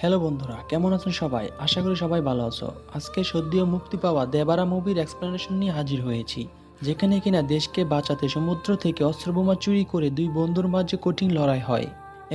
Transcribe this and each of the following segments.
Hello বন্ধুরা, কেমন আছেন সবাই? আশা করি সবাই ভালো আছো। আজকে সদ্য মুক্তি পাওয়া দেবারা মুভির এক্সপ্লেনেশন নিয়ে হাজির হয়েছি, যেখানে কিনা দেশকে বাঁচাতে সমুদ্র থেকে অস্ত্রবোমা চুরি করে দুই বন্ধুর মাঝে কঠিন লড়াই হয়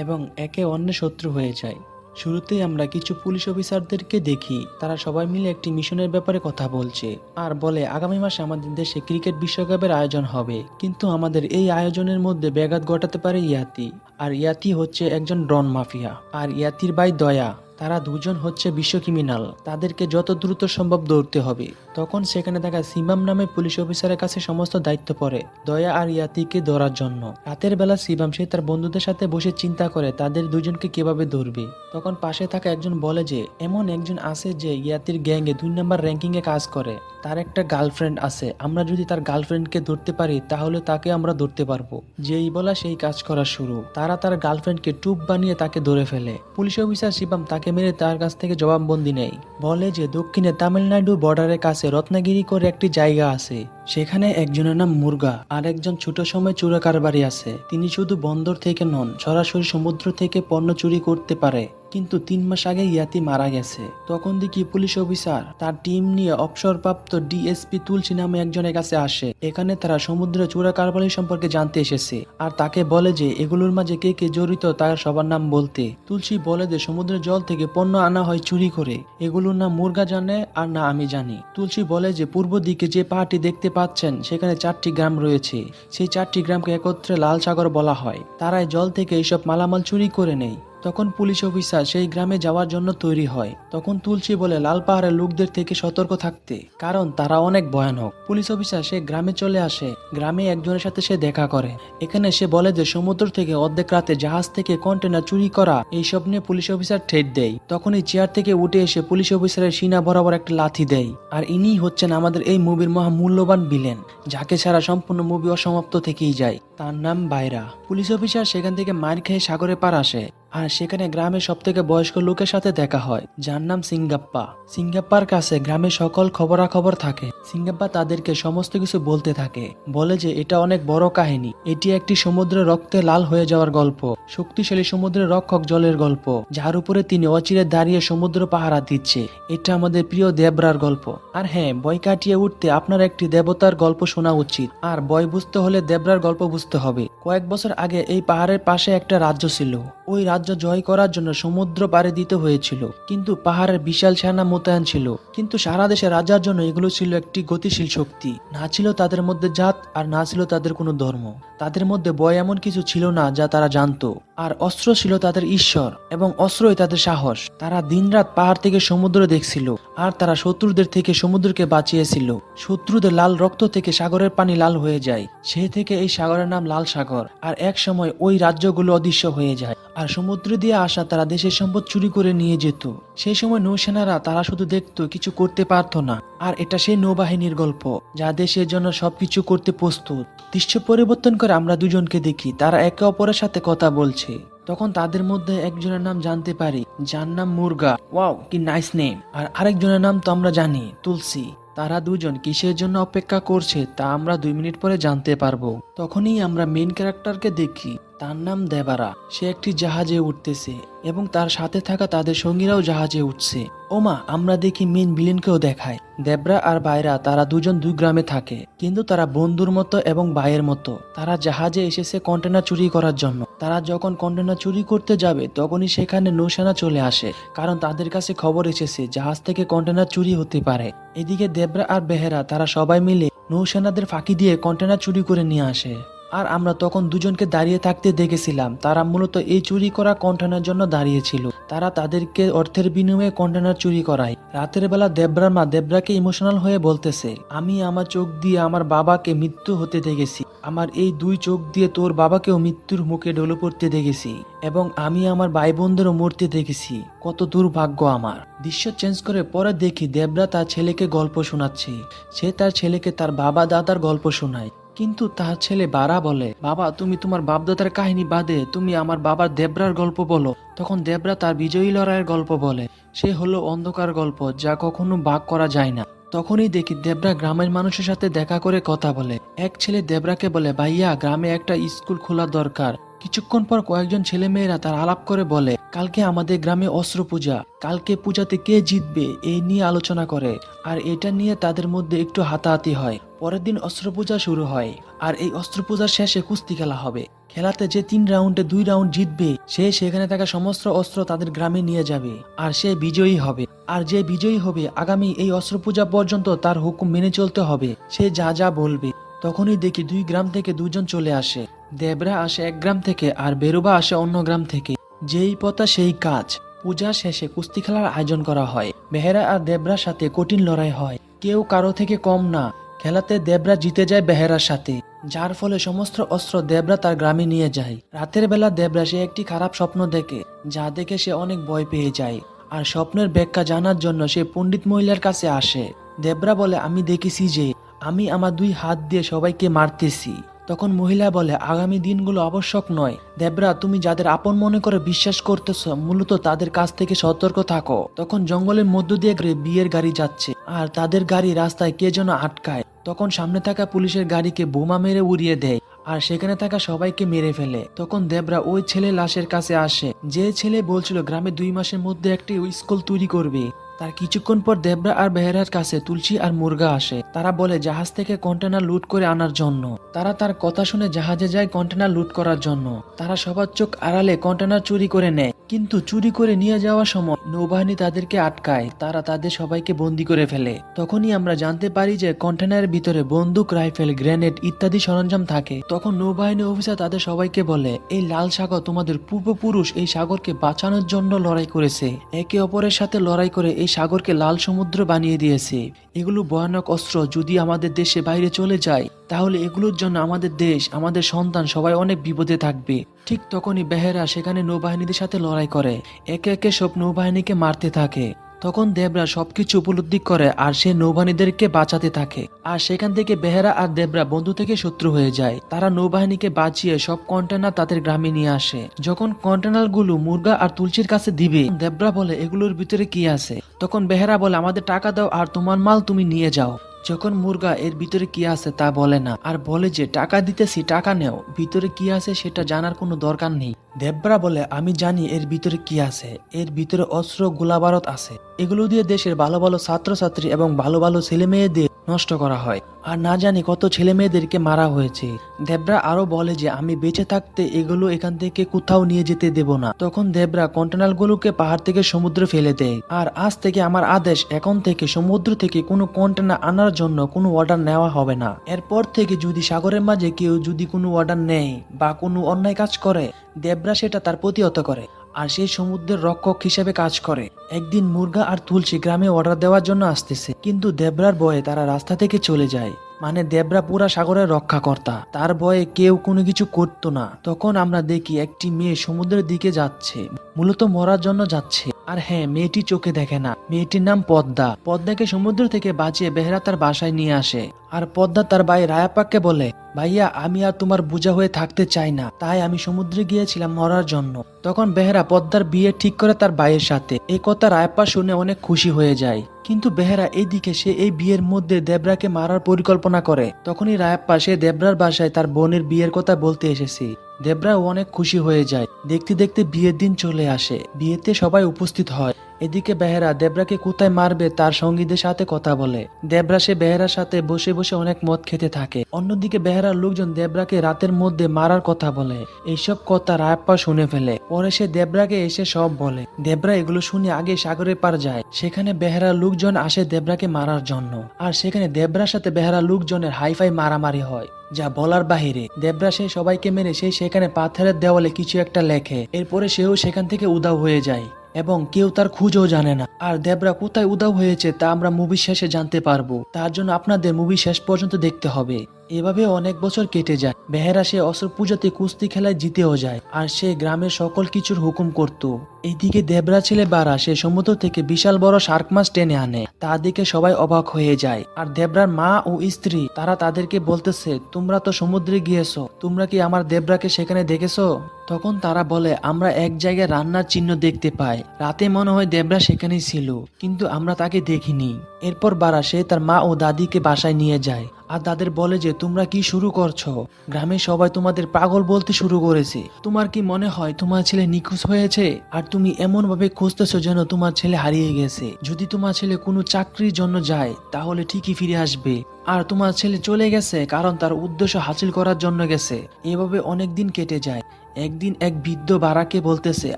এবং একে অন্যের শত্রু হয়ে যায়। শুরুতেই আমরা কিছু পুলিশ অফিসারদেরকে দেখি, তারা সবাই মিলে একটি মিশনের ব্যাপারে কথা বলছে আর বলে আগামী মাসে আমাদের দেশে ক্রিকেট বিশ্বকাপের আয়োজন হবে, কিন্তু আমাদের এই আয়োজনের মধ্যে ব্যাঘাত ঘটাতে পারে ইয়াতি। আর ইয়াতি হচ্ছে একজন ডন মাফিয়া, আর ইয়াতির ভাই দয়া। তারা দুজন হচ্ছে বিশ্ব ক্রিমিনাল, তাদেরকে যত দ্রুত সম্ভব দৌড়তে হবে। তখন সেখানে থাকা সিমাম নামে পুলিশ অফিসারের কাছে সমস্ত দায়িত্ব পড়ে দয়া আর ইয়াতিকে ধরার জন্য। রাতের বেলা সিবাম সে তার বন্ধুদের সাথে বসে চিন্তা করে তাদের দুজনকে কিভাবে ধরবে। তখন পাশে থাকা একজন বলে যে এমন একজন আছে যে ইয়াতির গ্যাংয়ে 2 নম্বর র্যাঙ্কিং এ কাজ করে, তার একটা গার্লফ্রেন্ড আছে, আমরা যদি তার গার্লফ্রেন্ডকে ধরতে পারি তাহলে তাকে আমরা ধরতে পারবো। যেই বলা সেই কাজ করা শুরু, তারা তার গার্লফ্রেন্ডকে টুপ বানিয়ে তাকে ধরে ফেলে। পুলিশ অফিসার শিবাম তাকে মেরে তার কাছ থেকে জবানবন্দি নেয়, বলে যে দক্ষিণে তামিলনাড়ু বর্ডারের কাছে রত্নাগিরি করে একটি জায়গা আছে, সেখানে একজনের নাম মুরগা আর একজন ছোট সময় চোরা কারবারি আছে। তিনি শুধু বন্দর থেকে নন, সরাসরি সমুদ্র থেকে পণ্য চুরি করতে পারে। কিন্তু 3 মাস আগে ইয়াতি মারা গেছে। তখন দেখি পুলিশ অফিসার তার টিম নিয়ে অবসরপ্রাপ্ত ডিএসপি তুলসী নামে একজনের কাছে আসে। এখানে তারা সমুদ্রে চোরা কারবারি সম্পর্কে জানতে এসেছে আর তাকে বলে যে এগুলোর মাঝে কে কে জড়িত তার সবার নাম বলতে। তুলসী বলে যে সমুদ্রের জল থেকে পণ্য আনা হয় চুরি করে, এগুলোর না মুরগা জানে আর না আমি জানি। তুলসী বলে যে পূর্ব দিকে যে পাহাড়টি দেখতে পাচ্ছেন সেখানে 4টি গ্রাম রয়েছে, সেই 4টি গ্রামকে একত্রে লাল সাগর বলা হয়। তারাই জল থেকে এইসব মালামাল চুরি করে নেয়। তখন পুলিশ অফিসার সেই গ্রামে যাওয়ার জন্য তৈরি হয়। তখন তুলসী বলে লাল পাহাড়ের লোকদের থেকে সতর্ক থাকতে, কারণ তারা অনেক ভয়ানক। পুলিশ অফিসার সে গ্রামে চলে আসে। গ্রামে একজনের সাথে সে দেখা করে। এখানে সে বলে যে সমুদ্র থেকে অর্ধেক রাতে জাহাজ থেকে কন্টেনার চুরি করা, এইসব নিয়ে পুলিশ অফিসার ঠেট দেয়। তখনই চেয়ার থেকে উঠে এসে পুলিশ অফিসারের সিনা বরাবর একটা লাথি দেয়। আর ইনি হচ্ছেন আমাদের এই মুভির মহা মূল্যবান ভিলেন, যাকে ছাড়া সম্পূর্ণ মুভি অসমাপ্ত থেকেই যায়। তার নাম বাইরা। পুলিশ অফিসার সেখান থেকে মার খেয়ে সাগরে পার আসে আর সেখানে গ্রামের সব থেকে বয়স্ক লোকের সাথে দেখা হয়, যার নাম সিঙ্গাপ্পা। সিঙ্গাপ্পার কাছে গ্রামের সকল খবরাখবর থাকে। সিঙ্গাপ্পা তাদেরকে সমস্ত কিছু বলতে থাকে, বলে যে এটা অনেক বড় কাহিনী, এটি একটি সমুদ্রের রক্তে লাল হয়ে যাওয়ার গল্প, শক্তিশালী সমুদ্রের রক্ষক জলের গল্প, যার উপরে তিনি অচিরে দাঁড়িয়ে সমুদ্র পাহারা দিচ্ছে। এটা আমাদের প্রিয় দেবরার গল্প। আর হ্যাঁ, বই কাটিয়ে উঠতে আপনার একটি দেবতার গল্প শোনা উচিত, আর বই বুঝতে হলে দেবরার গল্প বুঝতে হবে। কয়েক বছর আগে এই পাহাড়ের পাশে একটা রাজ্য ছিল। ওই রাজ্য জয় করার জন্য সমুদ্র পাড়ি দিতে হয়েছিল, কিন্তু পাহাড়ের বিশাল সেনা মোতায়েন ছিল। কিন্তু সারা দেশে রাজার জন্য এগুলো ছিল একটি গতিশীল শক্তি। না ছিল তাদের মধ্যে জাত আর না ছিল তাদের কোনো ধর্ম। তাদের মধ্যে ভয় এমন কিছু ছিল না যা তারা জানতো, আর অস্ত্র ছিল তাদের ঈশ্বর এবং অস্ত্রই তাদের সাহস। তারা দিনরাত পাহাড় থেকে সমুদ্র দেখছিল আর তারা শত্রুদের থেকে সমুদ্রকে বাঁচিয়েছিল। শত্রুদের লাল রক্ত থেকে সাগরের পানি লাল হয়ে যায়, সে থেকে এই সাগরের নাম লাল সাগর। আর এক সময় ওই রাজ্যগুলো অদৃশ্য হয়ে যায় আর সমুদ্র দিয়ে আসা তারা দেশের সম্পদ চুরি করে নিয়ে যেত। সেই সময় নৌসেনারা তারা শুধু দেখতো, কিছু করতে পারতো না। আর এটা সেই নৌবাহিনীর গল্প যা দেশের জন্য সবকিছু করতে প্রস্তুত। দৃশ্য পরিবর্তন করে আমরা দুজনকে দেখি, তারা একে অপরের সাথে কথা বলছে। তখন তাদের মধ্যে একজনের নাম জানতে পারি, যার নাম মুরগা। ওয়াও, কি নাইস নেম। আর আরেকজনের নাম তো আমরা জানি, তুলসী। তারা দুজন কিসের জন্য অপেক্ষা করছে তা আমরা 2 মিনিট পরে জানতে পারবো। তখনই আমরা মেইন ক্যারেক্টারকে দেখি, তার নাম দেবারা। সে একটি জাহাজে উঠতেছে এবং তার সাথে থাকা তাদের সঙ্গীরাও জাহাজে উঠছে। ওমা, আমরা দেখি মেইন ভিলেনকেও দেখায়। দেবরা আর বাইরা তারা দুজন 2 গ্রামে থাকে, কিন্তু তারা বন্ধুর মতো এবং ভাইয়ের মতো। তারা জাহাজে এসেছে কন্টেনার চুরি করার জন্য। তারা যখন কন্টেনার চুরি করতে যাবে তখনই সেখানে নৌসেনা চলে আসে, কারণ তাদের কাছে খবর এসেছে জাহাজ থেকে কন্টেনার চুরি হতে পারে। এদিকে দেবরা আর বেহেরা তারা সবাই মিলে নৌসেনাদের ফাঁকি দিয়ে কন্টেনার চুরি করে নিয়ে আসে। আর আমরা তখন দুজনকে দাঁড়িয়ে থাকতে দেখেছিলাম, তারা মূলত এই চুরি করা কন্টেনার জন্য দাঁড়িয়েছিল। তারা তাদেরকে অর্থের বিনিময়ে কন্টেনার চুরি করায়। রাতের বেলা দেবরার মা দেবরাকে ইমোশনাল হয়ে বলতেছে, আমি আমার চোখ দিয়ে আমার বাবাকে মৃত্যু হতে দেখেছি, আমার এই 2 চোখ দিয়ে তোর বাবাকেও মৃত্যুর মুখে ঢলে পড়তে দেখেছি, এবং আমি আমার ভাই বোনদেরও মরতে দেখেছি। কত দুর্ভাগ্য আমার। দৃশ্য চেঞ্জ করে পরে দেখি দেবরা তার ছেলেকে গল্প শোনাচ্ছে। সে তার ছেলেকে তার বাবা দাদার গল্প শোনায়, কিন্তু তার ছেলে বারা বলে, বাবা তুমি তোমার বাপদাদার কাহিনী বাদে তুমি আমার বাবার দেবরার গল্প বলো। তখন দেবরা তার বিজয়ী লড়াইয়ের গল্প বলে। সে হলো অন্ধকার গল্প যা কখনো ভাগ করা যায় না। তখনই দেখি দেবরা গ্রামের মানুষের সাথে দেখা করে কথা বলে। এক ছেলে দেবরাকে বলে, ভাইয়া গ্রামে একটা স্কুল খোলা দরকার, কিছুক্ষণ পর কয়েকজন ছেলেমেয়েরা তার আলাপ করে বলে, কালকে আমাদের গ্রামে অস্ত্র পূজা, কালকে পূজাতে কে জিতবে এই নিয়ে আলোচনা করে। আর এটা নিয়ে তাদের মধ্যে একটু হাতাহাতি হয়। পরের দিন অস্ত্র পূজা শুরু হয়, আর এই অস্ত্র পূজার শেষে কুস্তি খেলা হবে। খেলাতে যে 3 রাউন্ডে 2 রাউন্ড জিতবে সে সেখানে থাকা সমস্ত অস্ত্র তাদের গ্রামে নিয়ে যাবে, আর সে বিজয়ী হবে। আর যে বিজয়ী হবে আগামী এই অস্ত্র পূজা পর্যন্ত তার হুকুম মেনে চলতে হবে, সে যা যা বলবে। তখনই দেখি 2 গ্রাম থেকে 2 জন চলে আসে। দেবরা আসে এক গ্রাম থেকে আর বেরোবা আসে অন্য গ্রাম থেকে। যেই পথা সেই কাজ। পূজা শেষে কুস্তি খেলার আয়োজন করা হয়। বেহেরা আর দেবরার সাথে কঠিন লড়াই হয়, কেউ কারো থেকে কম না। খেলাতে দেবরা জিতে যায় বেহেরার সাথে, যার ফলে সমস্ত অস্ত্র দেবরা তার গ্রামে নিয়ে যায়। রাতের বেলা দেবরা সে একটি খারাপ স্বপ্ন দেখে, যা দেখে সে অনেক ভয় পেয়ে যায়। আর স্বপ্নের ব্যাখ্যা জানার জন্য সে পণ্ডিত মহিলার কাছে আসে। দেবরা বলে, আমি দেখেছি যে আমি আমার 2 হাত দিয়ে সবাইকে মারতেছি। তখন মহিলা বলে, আগামী দিনগুলো আবশ্যক নয় দেবরা, তুমি যাদের আপন মনে করে বিশ্বাস করতেছ মূলত তাদের কাছ থেকে সতর্ক থাকো। তখন জঙ্গলের মধ্য দিয়ে বিয়ের গাড়ি যাচ্ছে, আর তাদের গাড়ি রাস্তায় কে যেন আটকায়। তখন সামনে থাকা পুলিশের গাড়িকে বোমা মেরে উড়িয়ে দেয়, আর সেখানে থাকা সবাইকে মেরে ফেলে। তখন দেবরা ওই ছেলে লাশের কাছে আসে, যে ছেলে বলছিল গ্রামে 2 মাসের মধ্যে একটি স্কুল তৈরি করবে। তার কিছুক্ষণ পর দেবরা আর বেহেরার কাছে তুলসী আর মুরগা আসে। তারা বলে জাহাজ থেকে কন্টেনার লুট করে আনার জন্য। তারা তার কথা শুনে জাহাজে যায় কন্টেনার লুট করার জন্য। তারা সবার চোখ আড়ালে কন্টেনার চুরি করে নেয়, কিন্তু চুরি করে নিয়ে যাওয়ার সময় নৌবাহিনী তাদেরকে আটকায়। তারা তাদের সবাইকে বন্দি করে ফেলে। তখনই আমরা জানতে পারি যে কন্টেনারের ভিতরে বন্দুক, রাইফেল, গ্রেনেড ইত্যাদি সরঞ্জাম থাকে। তখন নৌবাহিনী অফিসার তাদের সবাইকে বলে, এই লাল সাগর তোমাদের পূর্বপুরুষ এই সাগরকে বাঁচানোর জন্য লড়াই করেছে। একে অপরের সাথে লড়াই করে এই সাগরকে লাল সমুদ্র বানিয়ে দিয়েছে। এগুলো ভয়ানক অস্ত্র যদি আমাদের দেশে বাইরে চলে যায় তাহলে এগুলোর জন্য আমাদের দেশ, আমাদের সন্তান সবাই অনেক বিপদে থাকবে। ঠিক তখনই বেহেরা সেখানে নৌবাহিনীদের সাথে লড়াই করে, একে একে সব নৌবাহিনীকে মারতে থাকে। তখন দেবরা সবকিছু উপলব্ধি করে আর সে নৌবাহিনীদেরকে বাঁচাতে থাকে। আর সেখান থেকে বেহেরা আর দেবরা বন্ধু থেকে শত্রু হয়ে যায়। তারা নৌবাহিনীকে বাঁচিয়ে সব কন্টেনার তাদের গ্রামে নিয়ে আসে। যখন কন্টেনার গুলো মুরগা আর তুলসীর কাছে দিবে, দেবরা বলে এগুলোর ভিতরে কি আছে। তখন বেহেরা বলে, আমাদের টাকা দাও আর তোমার মাল তুমি নিয়ে যাও। যখন মুরগা এর ভিতরে কি আছে তা বলে না, আর বলে যে টাকা দিতেছি, টাকা নেও, ভিতরে কি আছে সেটা জানার কোনো দরকার নেই। দেবরা বলে, আমি জানি এর ভিতরে কি আছে। এর ভিতরে অস্ত্র, গোলাবারত আছে। এগুলো দিয়ে দেশের ভালো ভালো ছাত্রছাত্রী এবং ভালো ভালো ছেলে মেয়েদের নষ্ট করা হয়, আর না জানি কত ছেলে মেয়েদেরকে মারা হয়েছে। দেবরা আরো বলে যে আমি বেঁচে থাকতে এগুলো এখান থেকে কোথাও নিয়ে যেতে দেব না। তখন দেবরা কন্টেনার গুলোকে পাহাড় থেকে সমুদ্রে ফেলে দেয়। আর আজ থেকে আমার আদেশ, এখন থেকে সমুদ্র থেকে কোনো কন্টেনার আনার জন্য কোনো অর্ডার নেওয়া হবে না। এরপর থেকে যদি সাগরের মাঝে কেউ যদি কোনো অর্ডার নেয় বা কোনো অন্যায় কাজ করে, দেবরা সেটা তার প্রতিহত করে, আর সেই সমুদ্রের রক্ষক হিসেবে কাজ করে। একদিন মুরগা আর তুলসী গ্রামে অর্ডার দেওয়ার জন্য আসতেছে, কিন্তু দেবরার ভয়ে তারা রাস্তা থেকে চলে যায়। মানে দেবরা পুরা সাগরের রক্ষাকর্তা, তার ভয়ে কেউ কোনো কিছু করতো না। তখন আমরা দেখি একটি মেয়ে সমুদ্রের দিকে যাচ্ছে, মূলত মরার জন্য যাচ্ছে। আর হ্যাঁ, মেয়েটি চোখে দেখে না। মেয়েটির নাম পদ্মা। পদ্মাকে সমুদ্র থেকে বাঁচিয়ে বেহেরা তার বাসায় নিয়ে আসে। আর পদ্মা তার ভাই রায়াপ্পাকে বলে, ভাইয়া আমি আর তোমার বোঝা হয়ে থাকতে চাই না, তাই আমি সমুদ্রে গিয়েছিলাম মরার জন্য। তখন বেহেরা পদ্মার বিয়ে ঠিক করে তার ভাইয়ের সাথে। এই কথা রায়াপ্পা শুনে অনেক খুশি হয়ে যায়। কিন্তু বেহেরা এইদিকে সে এই বিয়ের মধ্যে দেবরাকে মারার পরিকল্পনা করে। তখনই রায়াপ্পা সে দেবরার বাসায় তার বোনের বিয়ের কথা বলতে এসেছে। দেবরা অনেক খুশি হয়ে যায়। দেখতে দেখতে বিয়ের দিন চলে আসে। বিয়েতে সবাই উপস্থিত হয়। এদিকে বেহেরা দেবরাকে কোথায় মারবে তার সঙ্গীদের সাথে কথা বলে। দেবরা সে বেহেরার সাথে বসে বসে অনেক মদ খেতে থাকে। অন্যদিকে বেহেরার লোকজন দেবরাকে রাতের মধ্যে মারার কথা বলে। এইসব কথা রায়াপ্পা শুনে ফেলে। পরে সে দেবরাকে এসে সব বলে। দেবরা এগুলো শুনে আগে সাগরের পার যায়। সেখানে বেহেরার লোকজন আসে দেবরাকে মারার জন্য। আর সেখানে দেবরার সাথে বেহেরার লোকজনের হাইফাই মারামারি হয়, যা বলার বাহিরে। দেবরা সে সবাইকে মেরে সেই সেখানে পাথরের দেওয়ালে কিছু একটা লেখে। এরপরে সেও সেখান থেকে উধাও হয়ে যায় এবং কেউ তার খুঁজও জানে না। আর দেবরা কোথায় উধাও হয়েছে তা আমরা মুভি শেষে জানতে পারবো। তার জন্য আপনাদের মুভি শেষ পর্যন্ত দেখতে হবে। এভাবে অনেক বছর কেটে যায়। বেহেরা সে অস্ত্র পূজাতে কুস্তি খেলায় জিতেও যায়, আর সে গ্রামের সকল কিছুর হুকুম করত। এইদিকে দেবরা ছেলে বারা সে সমুদ্র থেকে বিশাল বড় শার্ক মাছ টেনে আনে। তা দেখে সবাই অবাক হয়ে যায়। আর দেবরার মা ও স্ত্রী তারা তাদেরকে বলতেছে, তোমরা তো সমুদ্রে গিয়েছো, তোমরা কি আমার দেবরাকে সেখানে দেখেছো? তখন তারা বলে, আমরা এক জায়গায় রান্নার চিহ্ন দেখতে পাই। রাতে মনে হয় দেবরা সেখানেই ছিল, কিন্তু আমরা তাকে দেখিনি। এরপর বারা সে তার মা ও দাদিকে বাসায় নিয়ে যায়। আর তাদের বলে যে তোমরা কি শুরু করছো, গ্রামের সবাই তোমাদের পাগল বলতে শুরু করেছে। তোমার কি মনে হয় তোমার ছেলে নিখোঁজ হয়েছে? আর তুমি এমন ভাবে খুঁজতেছো যেন তোমার ছেলে হারিয়ে গেছে। যদি তোমার ছেলে কোনো চাকরির জন্য যায় তাহলে ঠিকই ফিরে আসবে, আর তোমার ছেলে চলে গেছে কারণ তার উদ্দেশ্য হাসিল করার জন্য গেছে। এভাবে অনেক দিন কেটে যায়। একদিন এক বৃদ্ধ বারাকে বলতেছে,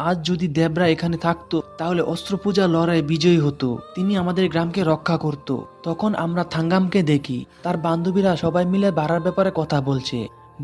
আজ যদি দেবরা এখানে থাকতো তাহলে অস্ত্র পূজা লড়াই বিজয়ী হতো, তিনি আমাদের গ্রামকে রক্ষা করত। তখন আমরা থাঙ্গামকে দেখি, তার বান্ধবীরা সবাই মিলে বারার ব্যাপারে কথা বলছে।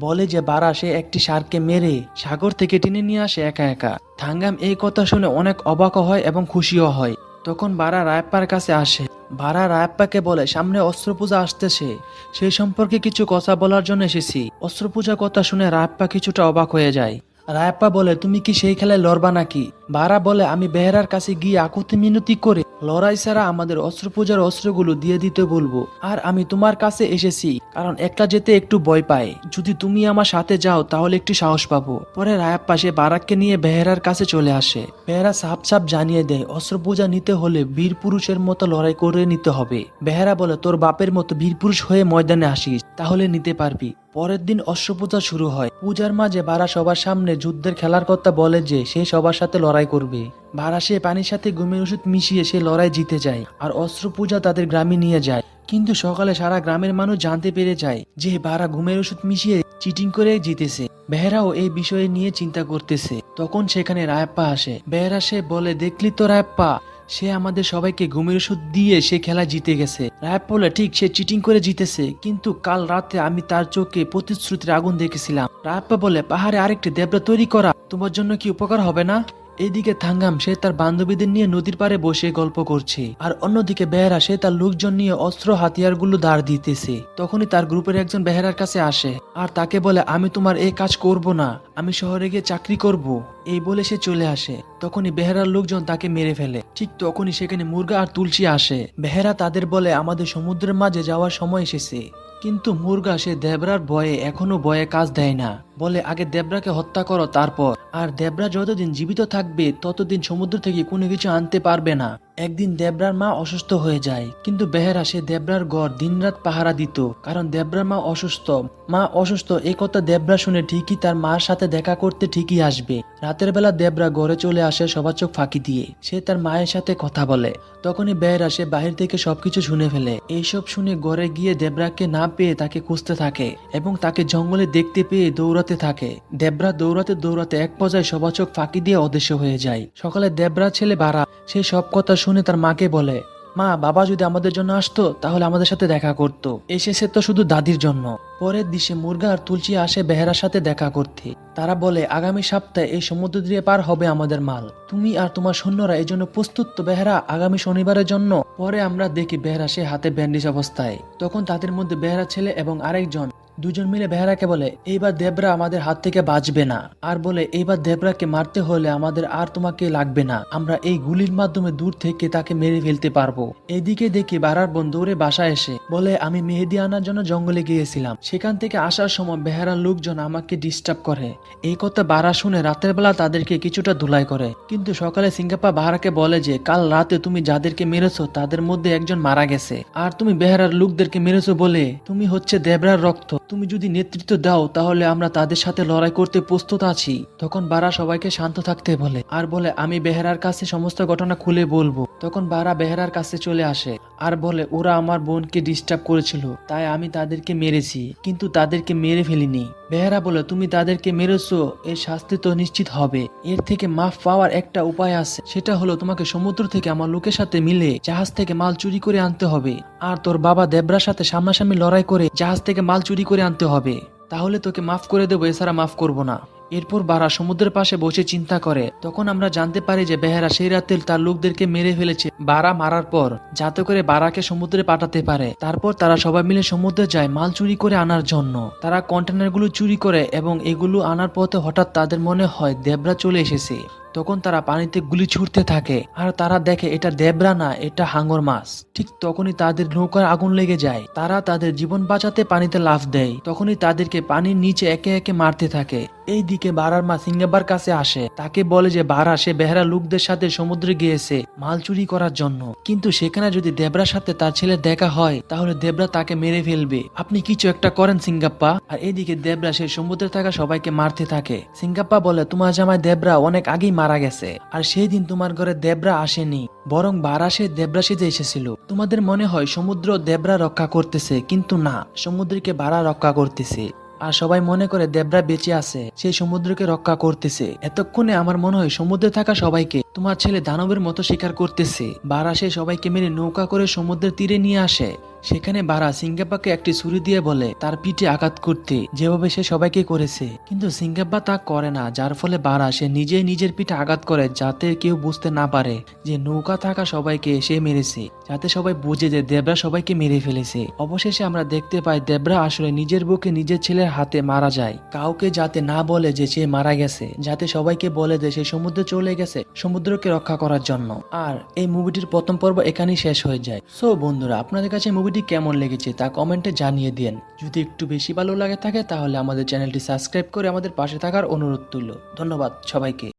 বলে যে বারা সে একটি ষাঁড়কে মেরে সাগর থেকে টেনে নিয়ে আসে একা একা। থাঙ্গাম এই কথা শুনে অনেক অবাক হয় এবং খুশিও হয়। তখন বারা রায়াপ্পার কাছে আসে। বারা রায়াপ্পাকে বলে, সামনে অস্ত্র পূজা আসতেছে, সেই সম্পর্কে কিছু কথা বলার জন্য এসেছি। অস্ত্র পূজা কথা শুনে রায়াপ্পা কিছুটা অবাক হয়ে যায়। রায়াপ্পা বলে, তুমি কি সেই খেলায় লড়বা নাকি? বারা বলে, আমি বেহেরার কাছে গিয়ে আকুতি মিনতি করে লড়াই ছাড়া আমাদের অস্ত্র পূজার অস্ত্রগুলো দিয়ে দিতে বলবো। আর আমি তোমার কাছে এসেছি কারণ একলা যেতে একটু ভয় পাই, যদি তুমি আমার সাথে যাও তাহলে একটু সাহস পাবো। পরে রায়াপ্পা সে বারাককে নিয়ে বেহেরার কাছে চলে আসে। বেহেরা সাপ সাপ জানিয়ে দেয়, অস্ত্র পূজা নিতে হলে বীর পুরুষের মতো লড়াই করে নিতে হবে। বেহেরা বলে, তোর বাপের মতো বীর পুরুষ হয়ে ময়দানে আসিস, তাহলে নিতে পারবি। পরের দিন অস্ত্র পূজা শুরু হয়। পূজার মাঝে বারা সবার সামনে যুদ্ধের খেলার কথা বলে যে সে সবার সাথে লড়াই করবে। বারা সে পানির সাথে ঘুমের ওষুধ মিশিয়ে সে লড়াই জিতে যায় আর অস্ত্র পূজা তাদের গ্রামে নিয়ে যায়। কিন্তু সকালে সারা গ্রামের মানুষ জানতে পেরে যায় যে বারা ঘুমের ওষুধ মিশিয়ে চিটিং করে জিতেছে। বেহেরাও এই বিষয়ে নিয়ে চিন্তা করতেছে। তখন সেখানে রায়াপ্পা আসে। বেহেরা সে বলে, দেখলি তো রায়াপ্পা, সে আমাদের সবাইকে ঘুমের ওষুধ দিয়ে সে খেলা জিতে গেছে। রায়াপ্পা বলে, ঠিক, সে চিটিং করে জিতেছে, কিন্তু কাল রাতে আমি তার চোখে প্রতিশ্রুতির আগুন দেখেছিলাম। রায়াপ্পা বলে, পাহাড়ে আরেকটি দেবরা তৈরি করা তোমার জন্য কি উপকার হবে না? এদিকে থাঙ্গাম সে তার বান্ধবীদের নিয়ে নদীর পাড়ে বসে গল্প করছে, আর অন্যদিকে বেহেরা সে তার লোকজন নিয়ে অস্ত্র হাতিয়ারগুলো ধার দিতেছে। তখনই তার গ্রুপের একজন বেহেরার কাছে আসে আর তাকে বলে, আমি তোমার এই কাজ করব না, আমি শহরে গিয়ে চাকরি করব। এই বলে সে চলে আসে। তখনই বেহেরার লোকজন তাকে মেরে ফেলে। ঠিক তখনই সেখানে মুরগা আর তুলসী আসে। বেহেরা তাদের বলে, আমাদের সমুদ্রের মাঝে যাওয়ার সময় এসেছে। কিন্তু মুরগা সে দেবরার ভয়ে এখনো ভয়ে কাজ দেয় না, বলে আগে দেবরাকে হত্যা করো তারপর। আর দেবরা যতদিন জীবিত থাকবে ততদিন সমুদ্র থেকে কোনো কিছু আনতে পারবে না। একদিন দেবরার মা অসুস্থ হয়ে যায়, কিন্তু বেহেরা সে দেবরার ঘর দিনরাত পাহারা দিত, কারণ দেবরার মা অসুস্থ এই কথা দেবরা শুনে ঠিকই তার মার সাথে দেখা করতে ঠিকই আসবে। রাতের বেলা দেবরা ঘরে চলে আসে সবার চোখ ফাঁকি দিয়ে। সে তার মায়ের সাথে কথা বলে। তখনই বেহেরা সে বাহির থেকে সবকিছু শুনে ফেলে। এইসব শুনে ঘরে গিয়ে দেবরাকে না পেয়ে তাকে খুঁজতে থাকে এবং তাকে জঙ্গলে দেখতে পেয়ে দৌড়াতে থাকে। দেবরা দৌড়াতে দৌড়াতে এক পর্যায়ে সবার চোখ ফাঁকি দিয়ে অদৃশ্য হয়ে যায়। সকালে দেবরা ছেলে বারা সে সব কথা শুনে তার মাকে বলে, মা, বাবা যদি আমাদের জন্য আসতো তাহলে আমাদের সাথে দেখা করতো, এসেছে তো শুধু দাদির জন্য। পরের দিশে মুরগা আর তুলসী আসে বেহেরার সাথে দেখা করতে। তারা বলে, আগামী সপ্তাহে এই সমুদ্র দিয়ে পার হবে আমাদের মাল, তুমি আর তোমার সৈন্যরা এই জন্য প্রস্তুত তো বেহেরা, আগামী শনিবারের জন্য? পরে আমরা দেখি বেহেরা সে হাতে ব্যান্ডেজ অবস্থায়। তখন তাদের মধ্যে বেহেরা ছেলে এবং আরেকজন দুজন মিলে বেহেরাকে বলে, এইবার দেবরা আমাদের হাত থেকে বাঁচবে না, আর বলে এইবার দেবরাকে মারতে হলে আমাদের আর তোমাকে লাগবে না, আমরা এই গুলির মাধ্যমে দূর থেকে তাকে মেরে ফেলতে পারবো। এদিকে দেখি বারার বোন দৌড়ে বাসায় এসে বলে, আমি মেহেদি আনার জন্য জঙ্গলে গিয়েছিলাম, সেখান থেকে আসার সময় বেহেরার লোকজন আমাকে ডিস্টার্ব করে। এই কথা বারা শুনে রাতের বেলা তাদেরকে কিছুটা ধুলাই করে। কিন্তু সকালে সিঙ্গাপা বাহারাকে বলে যে কাল রাতে তুমি যাদেরকে মেরেছো তাদের মধ্যে একজন মারা গেছে, আর তুমি বেহেরার লোকদেরকে মেরেছো বলে তুমি হচ্ছে দেবরার রক্ত, তুমি যদি নেতৃত্ব দাও তাহলে আমরা তাদের সাথে লড়াই করতে প্রস্তুত আছি। তখন বারা সবাইকে শান্ত থাকতে বলে আর বলে, আমি বেহেরার কাছে সমস্ত ঘটনা খুলে বলবো। তখন বারা বেহেরার কাছে চলে আসে আর বলে, ওরা আমার বোনকে ডিস্টার্ব করেছিল, তাই আমি তাদেরকে মেরেছি, কিন্তু তাদেরকে মেরে ফেলিনি। বেহেরা বলে, তুমি তাদেরকে মেরেছো, এর শাস্তি তো নিশ্চিত হবে। এর থেকে মাফ পাওয়ার একটা উপায় আছে, সেটা হলো তোমাকে সমুদ্র থেকে আমার লোকের সাথে মিলে জাহাজ থেকে মাল চুরি করে আনতে হবে, আর তোর বাবা দেবরার সাথে সামনাসামনি লড়াই করে জাহাজ থেকে মাল চুরি করে আনতে হবে, তাহলে তোকে মাফ করে দেবো, এছাড়া মাফ করবো না। এরপর বারা সমুদ্রের পাশে বসে চিন্তা করে। তখন আমরা জানতে পারি যে বেহেরা সেই রাতে তার লোকদেরকে মেরে ফেলেছে বারা মারার পর, যাতে করে বারাকে সমুদ্রে পাঠাতে পারে। তারপর তারা সবাই মিলে সমুদ্রে যায় মাল চুরি করে আনার জন্য। তারা কন্টেনারগুলো চুরি করে এবং এগুলো আনার পথে হঠাৎ তাদের মনে হয় দেবরা চলে এসেছে। তখন তারা পানিতে গুলি ছুটতে থাকে আর তারা দেখে এটা দেবরা না, এটা হাঙর মাছ। ঠিক তখনই তাদের নৌকার আগুন লেগে যায়। তারা তাদের জীবন বাঁচাতে পানিতে লাফ দেয়। তখনই তাদেরকে পানির নিচে একে একে মারতে থাকে। এইদিকে বারার মা সিঙ্গাব্বার কাছে আসে, তাকে বলে যে বারা সে বেহারা লোকদের সাথে সমুদ্রে গিয়েছে মাল চুরি করার জন্য, কিন্তু সেখানে যদি দেবরার সাথে তার ছেলে দেখা হয় তাহলে দেবরা তাকে মেরে ফেলবে, আপনি কিছু একটা করেন সিঙ্গাপ্পা। আর এদিকে দেবরা সে সমুদ্রে থাকা সবাইকে মারতে থাকে। সিঙ্গাপ্পা বলে তোমার জামাই দেবরা অনেক আগেই মারা গেছে, আর সেই দিন তোমার ঘরে দেবরা আসেনি, বরং বারা সে দেবরা সেজে এসেছিল। তোমাদের মনে হয় সমুদ্র দেবরা রক্ষা করতেছে, কিন্তু না, সমুদ্রকে বারা রক্ষা করতেছে। আর সবাই মনে করে দেবরা বেঁচে আছে, সেই সমুদ্রকে রক্ষা করতেছে। এতক্ষণে আমার মনে হয় সমুদ্রে থাকা সবাইকে তোমার ছেলে দানবের মতো শিকার করতেছে। বারা সে সবাইকে মেরে নৌকা করে সমুদ্রের তীরে নিয়ে আসে। সেখানে বারা সিঙ্গাপ্পাকে একটি ছুরি দিয়ে বলে তার পিঠে আঘাত করতে, যেভাবে সে সবাইকে করেছে। কিন্তু সিঙ্গাপ্পা তা করে না, যার ফলে বারা সে নিজেই নিজের পিঠে আঘাত করে, যাতে কেউ বুঝতে না পারে যে নৌকা থাকা সবাইকে সে মেরেছে, যাতে সবাই বুঝে যে দেবরা সবাইকে মেরে ফেলেছে। অবশেষে আমরা দেখতে পাই দেবরা আসলে নিজের বুকে নিজের ছেলের হাতে মারা যায়, কাউকে যাতে না বলে যে সে মারা গেছে, যাতে সবাইকে বলে যে সে সমুদ্রে চলে গেছে সমুদ্রকে রক্ষা করার জন্য। আর এই মুভিটির প্রথম পর্ব এখানেই শেষ হয়ে যায়। সো বন্ধুরা, আপনাদের কাছে মুভিটি কেমন লেগেছে তা কমেন্টে জানিয়ে দিন। যদি একটু বেশি ভালো লাগে থাকে তাহলে আমাদের চ্যানেলটি সাবস্ক্রাইব করে আমাদের পাশে থাকার অনুরোধ রইল। ধন্যবাদ সবাইকে।